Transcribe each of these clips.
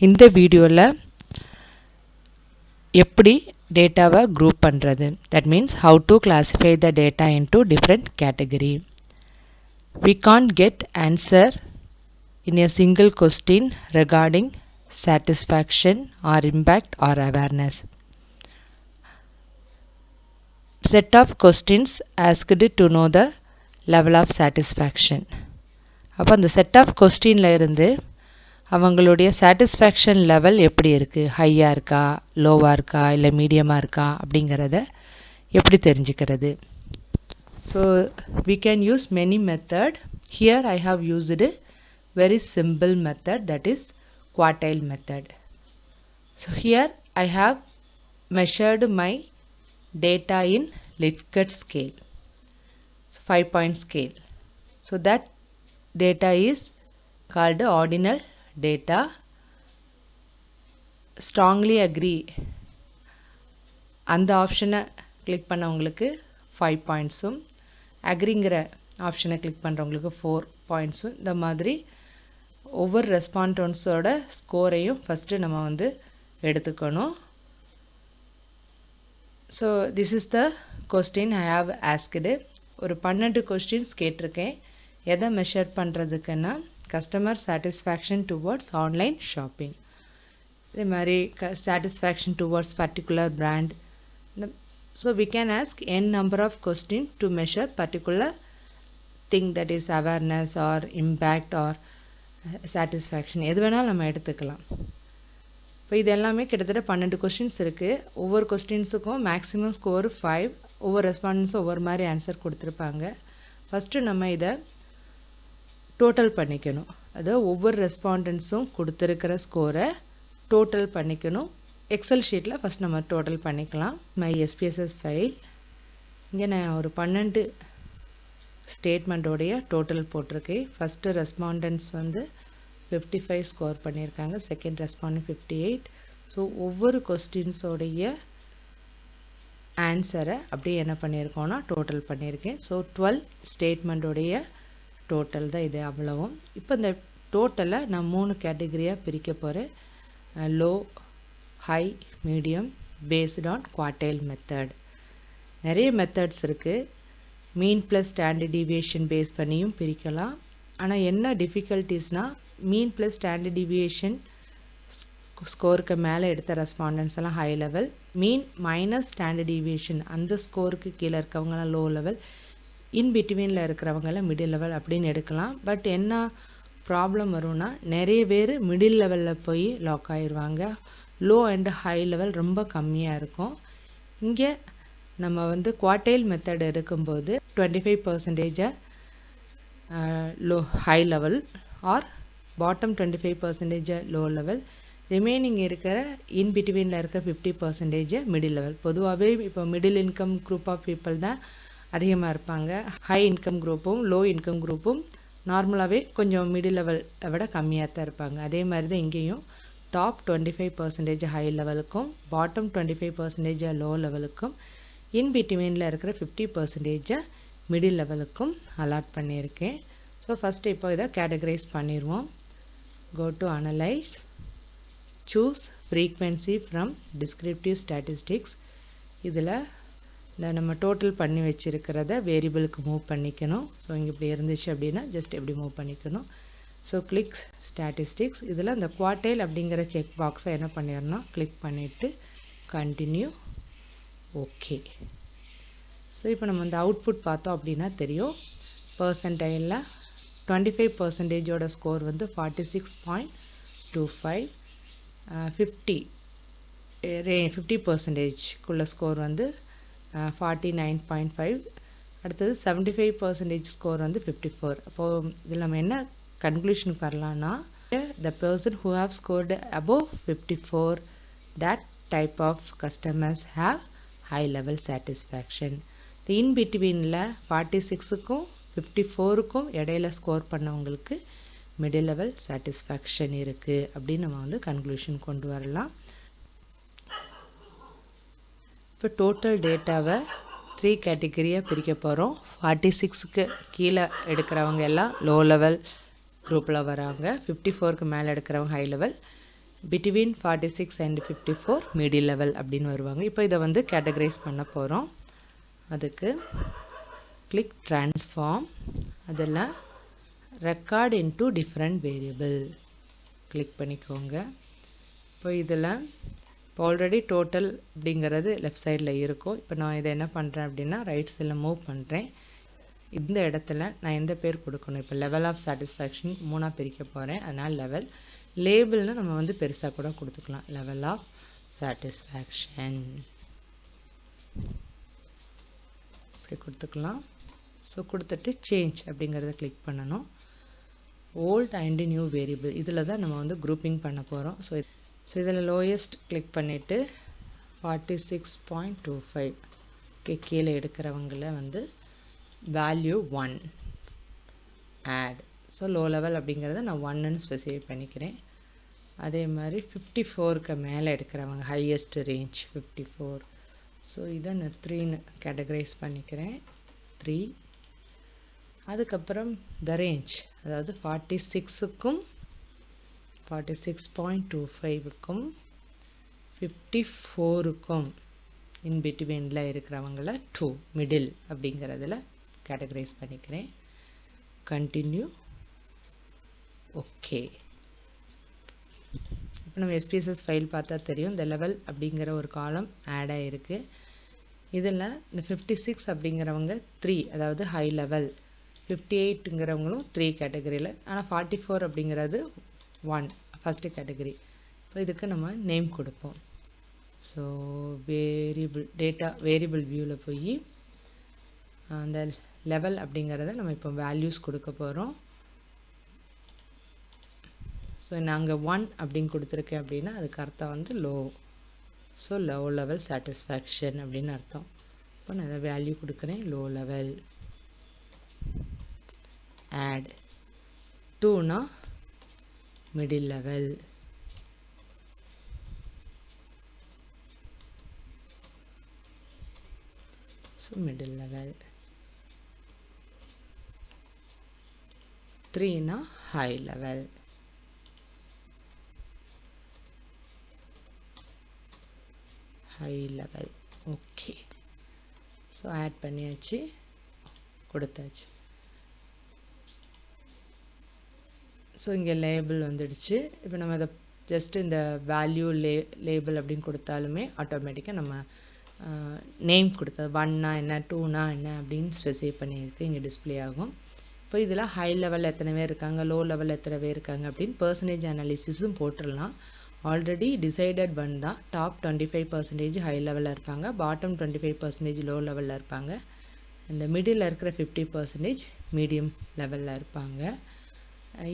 இந்த வீடியோவில் எப்படி டேட்டாவை குரூப் பண்ணுறது, that means how to classify the data into different category. We can't get answer in a single question regarding satisfaction or impact or awareness. Set of questions asked to know the level of satisfaction. அப்போ அந்த set of கொஸ்டினில் இருந்து அவங்களுடைய satisfaction level எப்படி இருக்குது, ஹையாக இருக்கா, லோவாக இருக்கா, இல்லை மீடியமாக இருக்கா அப்படிங்கிறத எப்படி தெரிஞ்சுக்கிறது. So we can use many method. Here I have used a very simple method, that is quartile method. So here I have measured my data in Likert scale, so 5-point scale. So that data is called ordinal data. Strongly agree அந்த ஆப்ஷனை click பண்ணவங்களுக்கு 5 பாயிண்ட்ஸும், அக்ரிங்கிற ஆப்ஷனை click பண்ணுறவங்களுக்கு 4 பாயிண்ட்ஸும், இந்த மாதிரி ஒவ்வொரு ரெஸ்பாண்டன்ஸோட ஸ்கோரையும் first நம்ம வந்து எடுத்துக்கணும். So this is the question I have asked. ஒரு 12 கொஸ்டின்ஸ் கேட்டிருக்கேன். எதை மெஷர் பண்ணுறதுக்குன்னா customer satisfaction towards online shopping, இதே மாதிரி satisfaction towards particular brand. So we can ask n number of questions to measure particular thing, that is awareness or impact or satisfaction, எது வேணாலும் நம்ம எடுத்துக்கலாம். இப்போ இது எல்லாமே கிட்டத்தட்ட 12 கொஸ்டின்ஸ் இருக்குது. ஒவ்வொரு கொஸ்டின்ஸுக்கும் மேக்ஸிமம் ஸ்கோர் 5. ஒவ்வொரு ரெஸ்பாண்டன்ஸும் ஒவ்வொரு மாதிரி ஆன்சர் கொடுத்துருப்பாங்க. ஃபஸ்ட்டு நம்ம இதை டோட்டல் பண்ணிக்கணும். அதாவது ஒவ்வொரு ரெஸ்பாண்டன்ஸும் கொடுத்துருக்கிற ஸ்கோரை டோட்டல் பண்ணிக்கணும். எக்ஸல் ஷீட்டில் ஃபஸ்ட் நம்ம டோட்டல் பண்ணிக்கலாம். மை SPSS ஃபைல், இங்கே நான் ஒரு 12 ஸ்டேட்மெண்ட்டோடைய டோட்டல் போட்டிருக்கேன். ஃபஸ்ட்டு ரெஸ்பாண்டன்ஸ் வந்து 55 ஸ்கோர் பண்ணியிருக்காங்க, செகண்ட் ரெஸ்பாண்டன்ட் 58. ஸோ ஒவ்வொரு கொஸ்டின்ஸோடைய ஆன்சரை அப்படியே என்ன பண்ணியிருக்கோன்னா டோட்டல் பண்ணியிருக்கேன். ஸோ 12 ஸ்டேட்மெண்ட்டோடைய டோட்டல் தான் இது அவ்வளவும். இப்போ இந்த டோட்டலை நான் 3 கேட்டகரியாக பிரிக்க போகிறேன். Low, high, medium, based on quartile method. நிறைய மெத்தட்ஸ் இருக்குது. Mean plus standard deviation base பண்ணியும் பிரிக்கலாம். ஆனால் என்ன டிஃபிகல்ட்டிஸ்னால் மீன் ப்ளஸ் ஸ்டாண்டர்ட் டீவியேஷன் ஸ்கோருக்கு மேலே எடுத்த ரெஸ்பாண்டன்ஸ் எல்லாம் high level, mean minus standard deviation அந்த ஸ்கோருக்கு கீழே இருக்கவங்களாம் லோ லெவல், இன் பிட்வீனில் இருக்கிறவங்களாம் மிடில் லெவல் அப்படின்னு எடுக்கலாம். பட் என்ன ப்ராப்ளம் வரும்னா நிறைய பேர் மிடில் லெவலில் போய் லாக் ஆகிடுவாங்க. லோ அண்ட் ஹை லெவல் ரொம்ப கம்மியாக இருக்கும். இங்கே நம்ம வந்து குவார்டைல் மெத்தட் எடுக்கும்போது 25% low high level or bottom 25% low level, remaining இருக்கிற இன் பிட்வீனில் இருக்க 50% மிடில் லெவல். பொதுவாகவே இப்போ middle income group of people தான் அதிகமாக இருப்பாங்க. ஹை இன்கம் குரூப்பும் லோ இன்கம் குரூப்பும் நார்மலாகவே கொஞ்சம் மிடில் லெவலை விட கம்மியாக தான் இருப்பாங்க. அதே மாதிரி தான் இங்கேயும் டாப் 25% ஹை லெவலுக்கும் பாட்டம் 25% லோ லெவலுக்கும் இன் பிட்வீனில் இருக்கிற 50% மிடில் லெவலுக்கும் அலாட் பண்ணியிருக்கேன். ஸோ ஃபஸ்ட்டு இப்போ இதை கேட்டகரைஸ் பண்ணிடுவோம். Go to analyse, choose frequency from descriptive statistics. இதில் இந்த நம்ம டோட்டல் பண்ணி வச்சுருக்கிறத வேரியபிளுக்கு மூவ் பண்ணிக்கணும். ஸோ இங்கே இப்படி இருந்துச்சு அப்படின்னா ஜஸ்ட் எப்படி மூவ் பண்ணிக்கணும். So click statistics. இதில் இந்த குவார்டைல் அப்படிங்கிற செக் பாக்ஸை என்ன பண்ணிடணும், கிளிக் பண்ணிவிட்டு கண்டினியூ, ஓகே. ஸோ இப்போ நம்ம இந்த அவுட்புட் பார்த்தோம் அப்படின்னா தெரியும். பர்சன்டைலில் 25%ஓட ஸ்கோர் வந்து 46.25, 50%குள்ள ஸ்கோர் வந்து 49.5, அடுத்தது 75% ஸ்கோர் வந்து 54. அப்போது இதில் நம்ம என்ன கன்க்ளூஷனுக்கு வரலான்னா, the person who have scored above 54, that type of customers have high level satisfaction. இன் பிட்வீனில் 46க்கும் 54க்கும் இடையில ஸ்கோர் பண்ணவங்களுக்கு மிடில் லெவல் சாட்டிஸ்ஃபேக்ஷன் இருக்குது அப்படின்னு நம்ம வந்து கன்க்ளூஷன் கொண்டு வரலாம். இப்போ டோட்டல் டேட்டாவை 3 கேட்டகரியாக பிரிக்க போகிறோம். 46க்கு கீழே எடுக்கிறவங்க எல்லாம் லோ லெவல் குரூப்பில் வராங்க, 54க்கு மேலே எடுக்கிறவங்க high level, between 46 and 54 middle level அப்படின்னு வருவாங்க. இப்போ இதை வந்து கேட்டகரைஸ் பண்ண போகிறோம். அதுக்கு click transform, அதில் record into different variable click பண்ணிக்கோங்க. இப்போ இதில் இப்போ ஆல்ரெடி டோட்டல் அப்படிங்கிறது லெஃப்ட் சைடில் இருக்கும். இப்போ நான் இதை என்ன பண்ணுறேன் அப்படின்னா ரைட் சைடில் மூவ் பண்ணுறேன். இந்த இடத்துல நான் எந்த பேர் கொடுக்கணும், இப்போ லெவல் ஆஃப் சாட்டிஸ்ஃபேக்ஷன் 3ஆக பிரிக்க போகிறேன். அதனால் லெவல் லேபிள்னு நம்ம வந்து பெருசாக கூட கொடுத்துக்கலாம். லெவல் ஆஃப் சாட்டிஸ்ஃபேக்ஷன் இப்படி கொடுத்துக்கலாம். ஸோ கொடுத்துட்டு சேஞ்ச் அப்படிங்கிறத கிளிக் பண்ணணும். ஓல்ட் அண்ட் நியூ வேரியபிள் இதில் தான் நம்ம வந்து குரூப்பிங் பண்ண போகிறோம். ஸோ இதில் லோயஸ்ட் கிளிக் பண்ணிவிட்டு 46.25 கீழே எடுக்கிறவங்கள வந்து value 1 add. So low level அப்படிங்கிறத நான் 1ன்னு ஸ்பெசிஃபை பண்ணிக்கிறேன். அதே மாதிரி 54க்கு மேலே எடுக்கிறவங்க ஹையஸ்ட் ரேஞ்ச் 54. ஸோ இதை நான் 3ன்னு கேட்டகரைஸ் பண்ணிக்கிறேன். 3. அதுக்கப்புறம் த ரேஞ்ச், அதாவது 46க்கும் 46.25க்கும் 54க்கும் இன் பிட்வீனில் இருக்கிறவங்கள 2 மிடில் அப்படிங்கிறதுல கேட்டகரைஸ் பண்ணிக்கிறேன். கண்டினியூ. ஓகே. இப்போ நம்ம SPSS ஃபைல் பார்த்தா தெரியும், இந்த லெவல் அப்படிங்கிற ஒரு காலம் ஆட் ஆகிருக்கு. இதில் இந்த 56 அப்படிங்கிறவங்க 3, அதாவது ஹை லெவல். 58ங்கிறவங்களும் 3 கேட்டகரியில். ஆனால் 44 அப்படிங்கிறது 1 ஃபஸ்ட்டு கேட்டகரி. இப்போ இதுக்கு நம்ம நேம் கொடுப்போம். ஸோ வேரியபிள் வியூவில் போய் அந்த லெவல் அப்படிங்கிறத நம்ம இப்போ வேல்யூஸ் கொடுக்க போகிறோம். ஸோ நாங்கள் 1 அப்படின்னு கொடுத்துருக்கேன் அப்படின்னா அதுக்கு அர்த்தம் வந்து low. So low level satisfaction அப்படின்னு அர்த்தம். இப்போ நான் அதை வேல்யூ கொடுக்குறேன். Low level. ஆட். 2னா middle level. So middle level. 3னா high level. High level. Okay. So add பண்ணியாச்சு, கொடுத்தாச்சு. ஸோ இங்கே லேபிள் வந்துடுச்சு. இப்போ நம்ம அதை ஜஸ்ட்டு இந்த வேல்யூ லேபிள் அப்படின்னு கொடுத்தாலுமே ஆட்டோமேட்டிக்காக நம்ம நேம் கொடுத்தது 1னா என்ன 2னா என்ன அப்படின்னு ஸ்பெசிஃபை பண்ணியிருக்கு, இங்கே டிஸ்பிளே ஆகும். இப்போ இதில் ஹை லெவலில் எத்தனை பேர் இருக்காங்க, லோ லெவலில் எத்தனை பேர் இருக்காங்க அப்படின்னு பர்சன்டேஜ் அனாலிசிஸும் போட்டுடலாம். ஆல்ரெடி டிசைடட் ஒன் தான். டாப் 25% ஹை லெவலில் இருப்பாங்க, பாட்டம் 25% லோ லெவலில் இருப்பாங்க, இந்த மிடில் இருக்கிற 50% மீடியம் லெவலில் இருப்பாங்க.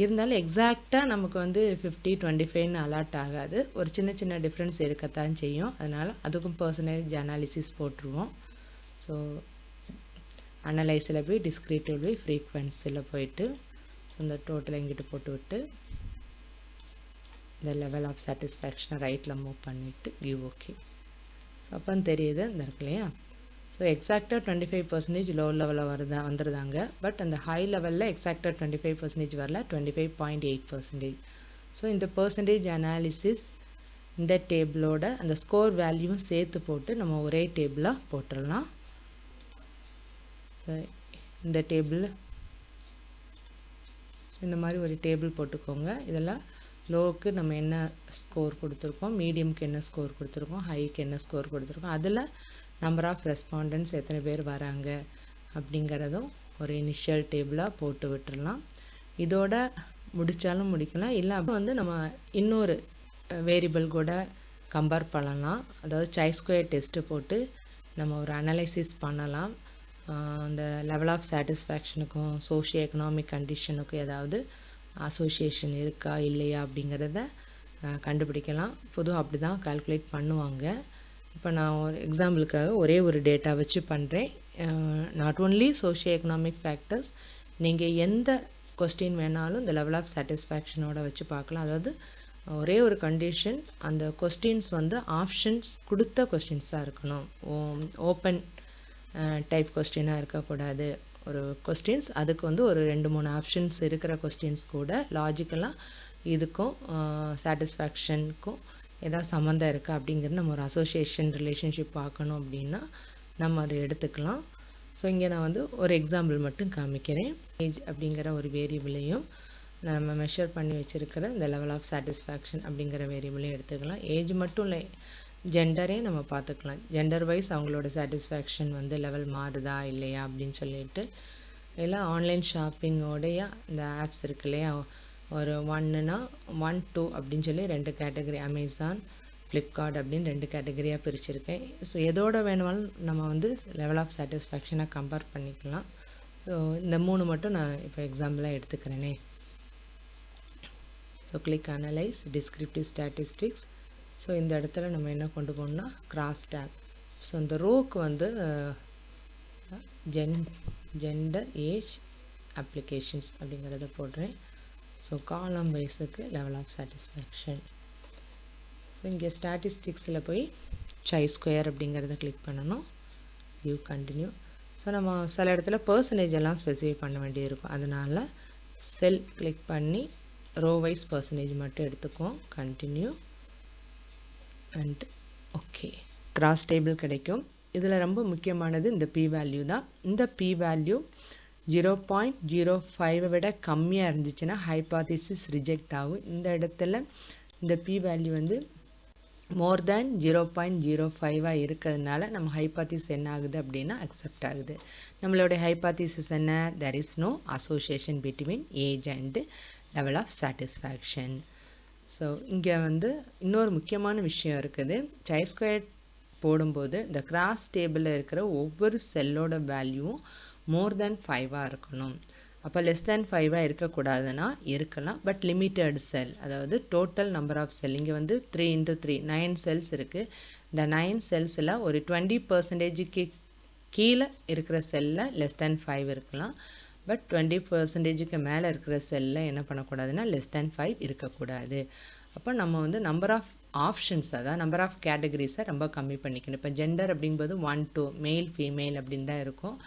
இருந்தாலும் எக்ஸாக்டாக நமக்கு வந்து 50-25ன்னு அலாட் ஆகாது. ஒரு சின்ன சின்ன டிஃப்ரென்ஸ் இருக்கத்தான் செய்யும். அதனால் அதுக்கும் பர்சன்டேஜ் அனாலிசிஸ் போட்டுருவோம். ஸோ அனலைஸில் போய் டிஸ்கிரிட்டிவ்லி ஃப்ரீக்வன்சியில் போயிட்டு இந்த டோட்டல் எங்கிட்ட போட்டு விட்டு இந்த லெவல் ஆஃப் சாட்டிஸ்ஃபேக்ஷனை ரைட்டில் மூவ் பண்ணிவிட்டு கிவ் ஓகே. ஸோ அப்போ தெரியுது இந்த இருக்கு இல்லையா. ஸோ எக்ஸாக்டாக 25% லோ லெவலில் வந்துடுதாங்க. பட் அந்த ஹை லெவலில் எக்ஸாக்டாக 25% வரல, 25.8%. ஸோ இந்த பர்சன்டேஜ் அனாலிசிஸ் இந்த டேபிளோட அந்த ஸ்கோர் வேல்யூவும் சேர்த்து போட்டு நம்ம ஒரே டேபிளாக போட்டுடலாம். இந்த டேபிள் இந்த மாதிரி ஒரு டேபிள் போட்டுக்கோங்க. இதெல்லாம் லோவுக்கு நம்ம என்ன ஸ்கோர் கொடுத்துருக்கோம், மீடியம்க்கு என்ன ஸ்கோர் கொடுத்துருக்கோம், ஹைக்கு என்ன ஸ்கோர் கொடுத்துருக்கோம், அதில் நம்பர் ஆஃப் ரெஸ்பாண்டன்ஸ் எத்தனை பேர் வராங்க அப்படிங்கிறதும் ஒரு இனிஷியல் டேபிளாக போட்டு விட்டுடலாம். இதோட முடித்தாலும் முடிக்கலாம். இல்லை அப்போ வந்து நம்ம இன்னொரு வேரியபிள் கூட கம்பேர் பண்ணலாம். அதாவது சாய்ஸ் ஸ்கொயர் டெஸ்ட்டு போட்டு நம்ம ஒரு அனலைசிஸ் பண்ணலாம். அந்த லெவல் ஆஃப் சாட்டிஸ்ஃபேக்ஷனுக்கும் சோஷியோ எக்கனாமிக் கண்டிஷனுக்கும் ஏதாவது அசோசியேஷன் இருக்கா இல்லையா அப்படிங்கிறத கண்டுபிடிக்கலாம். பொதுவாக அப்படி தான் கால்குலேட் பண்ணுவாங்க. இப்போ நான் ஒரு எக்ஸாம்பிளுக்காக ஒரே ஒரு டேட்டா வச்சு பண்ணுறேன். Not only socio economic factors, நீங்கள் எந்த கொஸ்டின் வேணாலும் இந்த லெவல் ஆஃப் சாட்டிஸ்ஃபேக்ஷனோட வச்சு பார்க்கலாம். அதாவது ஒரே ஒரு கண்டிஷன், அந்த கொஸ்டின்ஸ் வந்து ஆப்ஷன்ஸ் கொடுத்த கொஸ்டின்ஸாக இருக்கணும். ஓப்பன் டைப் கொஸ்டினாக இருக்கக்கூடாது. ஒரு கொஸ்டின்ஸ் அதுக்கு வந்து ஒரு 2-3 ஆப்ஷன்ஸ் இருக்கிற கொஸ்டின்ஸ் கூட லாஜிக்கலாக இதுக்கும் சாட்டிஸ்ஃபேக்ஷனுக்கும் ஏதாவது சம்மந்தம் இருக்கா அப்படிங்கிறது நம்ம ஒரு அசோசியேஷன் ரிலேஷன்ஷிப் பார்க்கணும் அப்படின்னா நம்ம அதை எடுத்துக்கலாம். ஸோ இங்கே நான் வந்து ஒரு எக்ஸாம்பிள் மட்டும் காமிக்கிறேன். ஏஜ் அப்படிங்கிற ஒரு வேரியபிளையும் நம்ம மெஷர் பண்ணி வச்சுருக்கிற இந்த லெவல் ஆஃப் சாட்டிஸ்ஃபேக்ஷன் அப்படிங்கிற வேரியபிளையும் எடுத்துக்கலாம். ஏஜ் மட்டும் இல்லை, ஜெண்டரையும் நம்ம பார்த்துக்கலாம். ஜெண்டர் வைஸ் அவங்களோட சாட்டிஸ்ஃபேக்ஷன் வந்து லெவல் மாறுதா இல்லையா அப்படின்னு சொல்லிட்டு எல்லாம் ஆன்லைன் ஷாப்பிங்கோடைய இந்த ஆப்ஸ் இருக்கு இல்லையா, ஒரு 1னா 1, 2 அப்படின்னு சொல்லி 2 கேட்டகரி, அமேசான், ஃப்ளிப்கார்ட் அப்படின்னு 2 கேட்டகரியாக பிரிச்சுருக்கேன். ஸோ எதோட வேணுமாலும் நம்ம வந்து லெவல் ஆஃப் சாட்டிஸ்ஃபேக்ஷனை கம்பேர் பண்ணிக்கலாம். ஸோ இந்த 3 மட்டும் நான் இப்போ எக்ஸாம்பிளாக எடுத்துக்கிறேனே. So click analyse descriptive statistics. So இந்த இடத்துல நம்ம என்ன கொண்டு போகணும்னா கிராஸ் டேக். ஸோ இந்த ரோக்கு வந்து ஜெண்டர், ஏஜ், அப்ளிகேஷன்ஸ் அப்படிங்கிறத போடுறேன். ஸோ காலம் வைஸுக்கு லெவல் ஆஃப் சாட்டிஸ்ஃபேக்ஷன். ஸோ இங்கே ஸ்டாட்டிஸ்டிக்ஸில் போய் சை ஸ்கொயர் அப்படிங்கிறத கிளிக் பண்ணணும். View continue. ஸோ நம்ம சில இடத்துல பர்சன்டேஜ் எல்லாம் ஸ்பெசிஃபை பண்ண வேண்டியிருக்கும். அதனால் செல் கிளிக் பண்ணி ரோ வைஸ் பர்சன்டேஜ் மட்டும் எடுத்துக்குவோம். Continue and okay. Cross table கிடைக்கும். இதில் ரொம்ப முக்கியமானது இந்த பி வேல்யூ தான். இந்த பி வேல்யூ 0.05 விட கம்மியாக இருந்துச்சுன்னா ஹைபாதிசிஸ் ரிஜெக்ட் ஆகும். இந்த இடத்துல இந்த பி வேல்யூ வந்து மோர் தேன் 0.05 இருக்கிறதுனால நம்ம ஹைபாதிசிஸ் என்ன ஆகுது அப்படின்னா அக்செப்ட் ஆகுது. நம்மளுடைய ஹைபாதிசிஸ் என்ன? there is no association between age and level of satisfaction. So இங்கே வந்து இன்னொரு முக்கியமான விஷயம் இருக்குது. சை ஸ்கொயர் போடும்போது இந்த கிராஸ் டேபிளில் இருக்கிற ஒவ்வொரு செல்லோட வேல்யூவும் மோர் தேன் 5 இருக்கணும். அப்போ லெஸ் தேன் 5 இருக்கக்கூடாதுன்னா இருக்கலாம், பட் லிமிட்டட் செல், அதாவது டோட்டல் நம்பர் ஆஃப் செல். இங்கே வந்து 3 × 3 9 செல்ஸ் இருக்குது. இந்த 9 செல்ஸில் ஒரு 20% கீழே இருக்கிற செல்லில் லெஸ் தேன் 5 இருக்கலாம், பட் 20% மேலே இருக்கிற செல்லில் என்ன பண்ணக்கூடாதுன்னா லெஸ் தேன் 5 இருக்கக்கூடாது. அப்போ நம்ம வந்து நம்பர் ஆஃப் ஆப்ஷன்ஸ், அதாவது நம்பர் ஆஃப் கேட்டகரிஸை ரொம்ப கம்மி பண்ணிக்கணும். இப்போ ஜெண்டர் அப்படிங்கும்போது 1, 2 மேல் ஃபீமேல் அப்படின்னு தான் இருக்கும்.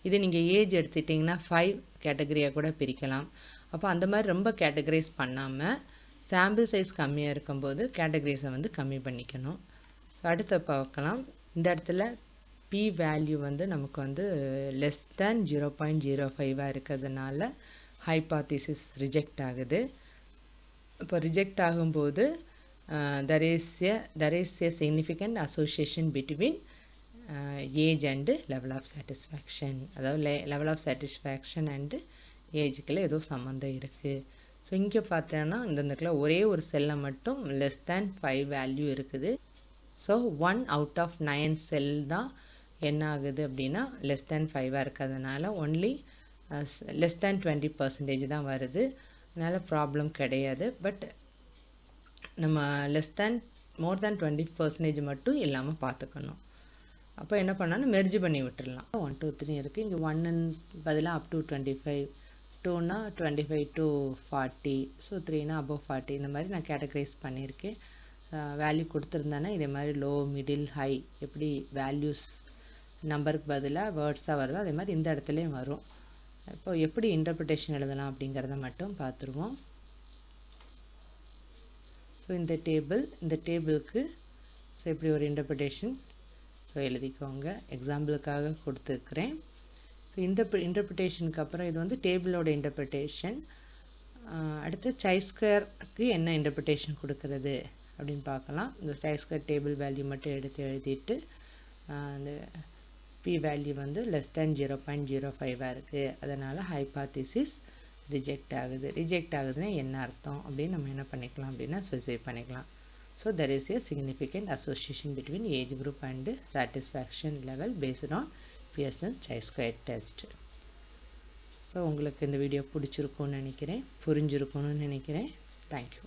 இது நீங்கள் ஏஜ் எடுத்துட்டிங்கன்னா 5 கேட்டகரியாக கூட பிரிக்கலாம். அப்போ அந்த மாதிரி ரொம்ப கேட்டகரைஸ் பண்ணாமல் சாம்பிள் சைஸ் கம்மியாக இருக்கும்போது கேட்டகரிஸை வந்து கம்மி பண்ணிக்கணும். அடுத்து பார்க்கலாம். இந்த இடத்துல பி வேல்யூ வந்து நமக்கு வந்து லெஸ் தேன் 0.05 இருக்கிறதுனால ஹைபாதிசிஸ் ரிஜெக்ட் ஆகுது. இப்போ ரிஜெக்ட் ஆகும்போது there is a significant association between age and level of satisfaction, அதாவது லெவல் ஆஃப் சாட்டிஸ்ஃபேக்ஷன் அண்டு ஏஜுக்குள்ள ஏதோ சம்மந்தம் இருக்குது. ஸோ இங்கே பார்த்தோன்னா இந்தக்குள்ள ஒரே ஒரு செல்லில் மட்டும் லெஸ் தேன் 5 வேல்யூ இருக்குது. ஸோ 1 அவுட் ஆஃப் 9 செல் தான் என்ன ஆகுது அப்படின்னா லெஸ் தேன் 5 இருக்கிறதுனால ஒன்லி லெஸ் தேன் 20% தான் வருது. அதனால் ப்ராப்ளம் கிடையாது. பட் நம்ம லெஸ் தேன் மோர் தேன் 20% மட்டும் இல்லாமல் பார்த்துக்கணும். அப்போ என்ன பண்ணாலும் மெர்ஜ் பண்ணி விட்டுடலாம். 1, 2, 3 இருக்குது. இங்கே 1 பதிலாக அப் டு 25, 2னா 25 to 40, ஸோ 3னா அபவ் 40. இந்த மாதிரி நான் கேட்டகரைஸ் பண்ணியிருக்கேன். வேல்யூ கொடுத்துருந்தேன்னா இதே மாதிரி லோ, மிடில், ஹை எப்படி வேல்யூஸ் நம்பருக்கு பதிலாக வேர்ட்ஸாக வருதோ அதே மாதிரி இந்த இடத்துலையும் வரும். இப்போ எப்படி இன்டர்பிரிட்டேஷன் எழுதலாம் அப்படிங்கிறத மட்டும் பார்த்துருவோம். ஸோ இந்த டேபிளுக்கு ஸோ இப்படி ஒரு இன்டர்பிரிட்டேஷன் ஸோ எழுதிக்கோங்க. எக்ஸாம்பிளுக்காக கொடுத்துருக்குறேன். ஸோ இந்த இன்டர்பிரிட்டேஷனுக்கு அப்புறம் இது வந்து டேபிளோட இன்டர்பிரிட்டேஷன். அடுத்து சை ஸ்கொயருக்கு என்ன இன்டர்பிரிட்டேஷன் கொடுக்குறது அப்படின்னு பார்க்கலாம். இந்த சை ஸ்கொயர் டேபிள் வேல்யூ மட்டும் எடுத்து எழுதிட்டு அந்த பி வேல்யூ வந்து லெஸ் தேன் 0.05 இருக்குது. அதனால் ஹைபாதிசிஸ் ரிஜெக்ட் ஆகுதுன்னா என்ன அர்த்தம் அப்படின்னு நம்ம என்ன பண்ணிக்கலாம் அப்படின்னா ஸ்பெசிஃபை பண்ணிக்கலாம். So there is a significant association between age group and satisfaction level based on Pearson chi-square test. So உங்களுக்கு இந்த வீடியோ பிடிச்சிருக்கும்னு நினைக்கிறேன், புரிஞ்சிருக்கும்னு நினைக்கிறேன். தேங்க்யூ.